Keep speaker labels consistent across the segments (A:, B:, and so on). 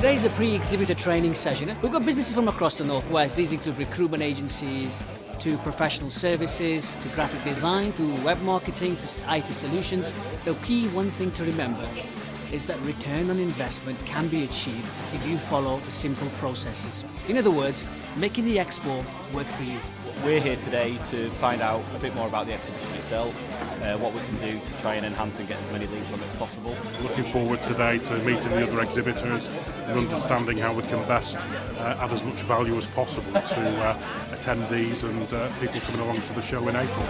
A: Today's a pre-exhibitor training session. We've got businesses from across the Northwest. These include recruitment agencies, to professional services, to graphic design, to web marketing, to IT solutions. The key one thing to remember is that return on investment can be achieved if you follow the simple processes. In other words, making the Expo work for you.
B: We're here today to find out a bit more about the exhibition itself, what we can do to try and enhance and get as many leads from it as possible.
C: Looking forward today to meeting the other exhibitors and understanding how we can best add as much value as possible to attendees and people coming along to the show in April.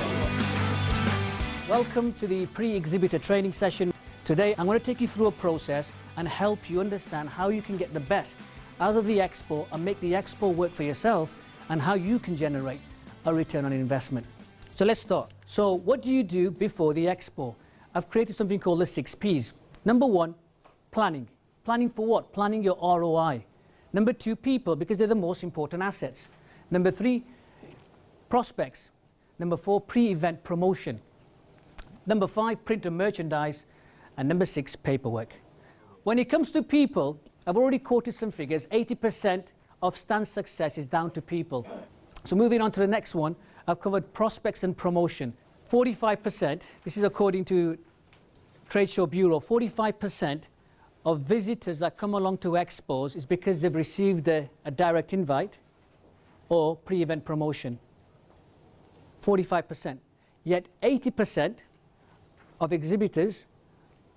A: Welcome to the pre-exhibitor training session. Today I'm going to take you through a process and help you understand how you can get the best out of the Expo and make the Expo work for yourself, and how you can generate a return on investment. So let's start. So what do you do before the Expo? I've created something called the 6 Ps. Number 1, planning. Planning for what? Planning your ROI. Number 2, people, because they're the most important assets. Number 3, prospects. Number 4, pre-event promotion. Number 5, print and merchandise. And number 6, paperwork. When it comes to people, I've already quoted some figures. 80% of stand success is down to people. So moving on to the next one, I've covered prospects and promotion. 45%, this is according to Trade Show Bureau, 45% of visitors that come along to expos is because they've received a direct invite or pre-event promotion. 45%. Yet 80% of exhibitors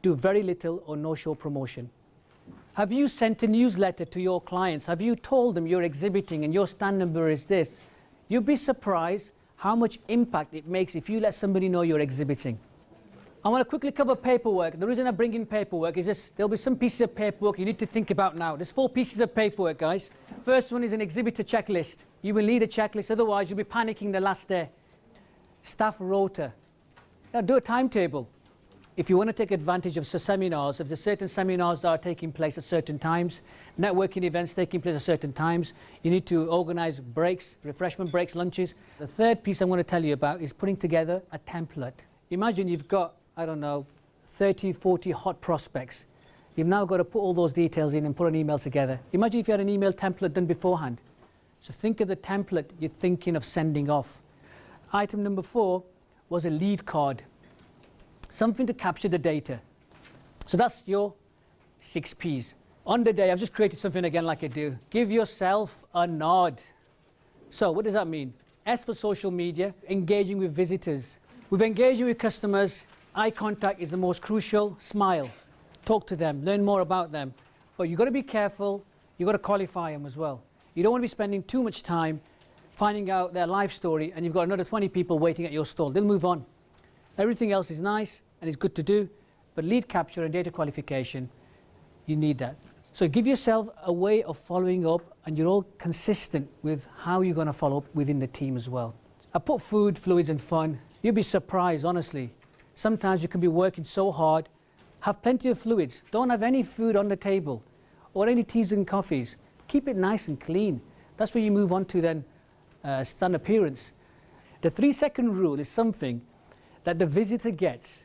A: do very little or no show promotion. Have you sent a newsletter to your clients? Have you told them you're exhibiting and your stand number is this? You'd be surprised how much impact it makes if you let somebody know you're exhibiting. I want to quickly cover paperwork. The reason I bring in paperwork is this. There'll be some pieces of paperwork you need to think about now. There's 4 pieces of paperwork, guys. First one is an exhibitor checklist. You will need a checklist, otherwise you'll be panicking the last day. Staff rota. Now do a timetable. If you want to take advantage of seminars, if there's certain seminars that are taking place at certain times, networking events taking place at certain times, you need to organize breaks, refreshment breaks, lunches. The third piece I'm going to tell you about is putting together a template. Imagine you've got, I don't know, 30, 40 hot prospects. You've now got to put all those details in and put an email together. Imagine if you had an email template done beforehand. So think of the template you're thinking of sending off. Item number 4 was a lead card. Something to capture the data. So that's your 6 Ps. On the day, I've just created something again like I do. Give yourself a nod. So what does that mean? S for social media, engaging with visitors. With engaging with customers, eye contact is the most crucial. Smile, talk to them, learn more about them. But you've got to be careful, you've got to qualify them as well. You don't want to be spending too much time finding out their life story and you've got another 20 people waiting at your stall. They'll move on. Everything else is nice and it's good to do, but lead capture and data qualification, you need that. So give yourself a way of following up and you're all consistent with how you're going to follow up within the team as well. I put food, fluids and fun. You'll be surprised, honestly. Sometimes you can be working so hard, have plenty of fluids, don't have any food on the table or any teas and coffees. Keep it nice and clean. That's where you move on to then stand appearance. The 3-second rule is something that the visitor gets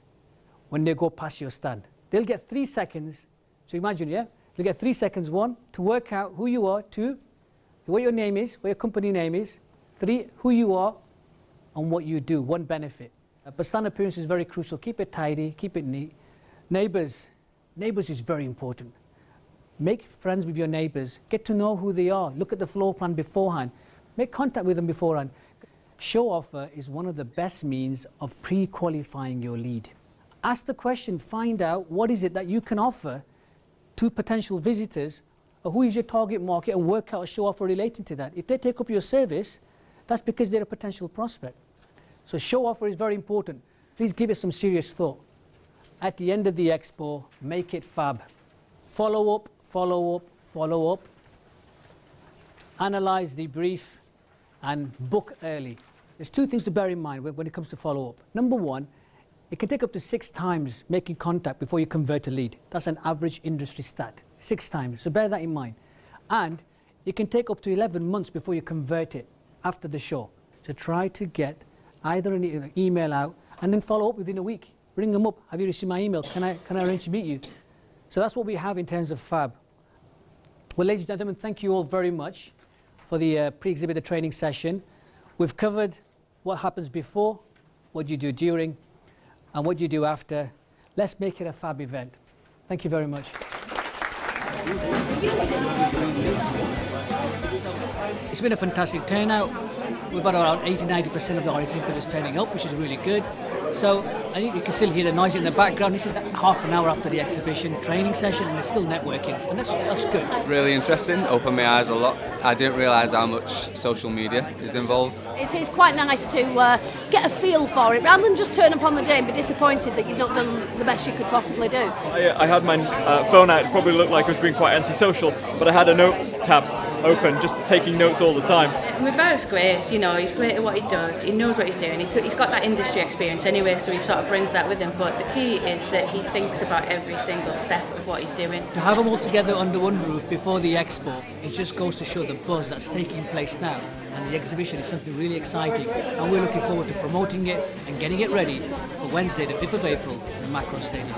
A: when they go past your stand. They'll get 3 seconds. So imagine, yeah? They'll get 3 seconds. 1, to work out who you are. 2, what your name is, what your company name is. 3, who you are and what you do. 1 benefit. But stand appearance is very crucial. Keep it tidy, keep it neat. Neighbors. Neighbors is very important. Make friends with your neighbors. Get to know who they are. Look at the floor plan beforehand. Make contact with them beforehand. Show offer is one of the best means of pre-qualifying your lead. Ask the question, find out what is it that you can offer to potential visitors, or who is your target market, and work out a show offer relating to that. If they take up your service, that's because they're a potential prospect. So show offer is very important. Please give it some serious thought. At the end of the Expo, make it fab. Follow up, follow up, follow up. Analyze, debrief, and book early. There's 2 things to bear in mind when it comes to follow-up. Number 1, it can take up to 6 times making contact before you convert a lead. That's an average industry stat, 6 times. So bear that in mind. And it can take up to 11 months before you convert it after the show. So try to get either an email out and then follow up within a week. Ring them up. Have you received my email? Can I arrange to meet you? So that's what we have in terms of FAB. Well, ladies and gentlemen, thank you all very much for the pre-exhibitor training session. We've covered what happens before, what you do during, and what you do after. Let's make it a fab event. Thank you very much. It's been a fantastic turnout. We've got around 80-90% of our exhibitors turning up, which is really good. So I think you can still hear the noise in the background. This is half an hour after the exhibition training session, and they're still networking, and that's good.
D: Really interesting, opened my eyes a lot. I didn't realise how much social media is involved.
E: It's quite nice to get a feel for it, rather than just turn up on the day and be disappointed that you've not done the best you could possibly do.
F: I had my phone out. It probably looked like I was being quite antisocial, but I had a note tab open, just taking notes all the time.
G: Mubarak's great, you know, he's great at what he does, he knows what he's doing, he's got that industry experience anyway, so he sort of brings that with him, but the key is that he thinks about every single step of what he's doing.
A: To have them all together under one roof before the Expo, it just goes to show the buzz that's taking place now, and the exhibition is something really exciting, and we're looking forward to promoting it and getting it ready for Wednesday the 5th of April in the Macron Stadium.